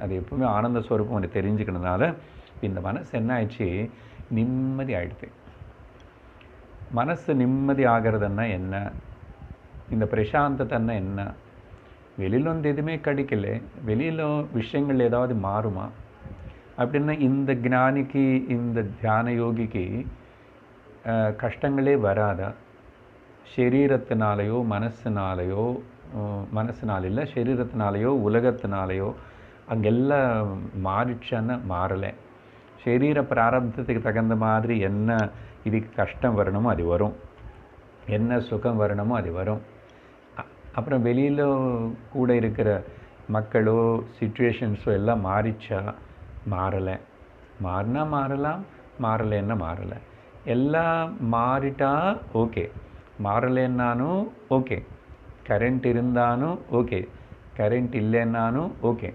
அது எப்பவுமே ஆனந்த ஸ்வரூபம் ஒன்று தெரிஞ்சுக்கணுனால இந்த மனசு என்ன ஆயிடுச்சு, நிம்மதி ஆயிடுது. மனசு நிம்மதி ஆகிறதுன்னா என்ன, இந்த பிரசாந்தத்தைன்னா என்ன, வெளியில் வந்து எதுவுமே கிடைக்கல, வெளியில் விஷயங்கள் ஏதாவது மாறுமா அப்படின்னா இந்த ஞானிக்கு, இந்த தியான யோகிக்கு கஷ்டங்களே வராதா? சரீரத்தினாலேயோ மனசினாலேயோ, மனசினால இல்லை சரீரத்தினாலேயோ உலகத்தினாலேயோ அங்கெல்லாம் மாறிச்சான்னு மாறலை. சரீர பிராரப்தத்துக்கு தகுந்த மாதிரி என்ன இதுக்கு கஷ்டம் வரணுமோ அது வரும், என்ன சுகம் வரணுமோ அது வரும். அப்புறம் வெளியில் கூட இருக்கிற மக்களோ சிச்சுவேஷன்ஸோ எல்லாம் மாறிச்சா மாறலை. மாறினா மாறலாம், மாறலைன்னா மாறலை. எல்லாம் மாறிட்டா ஓகே, மாறலைன்னாலும் ஓகே, கரண்ட் இருந்தாலும் ஓகே, கரண்ட் இல்லைன்னாலும் ஓகே.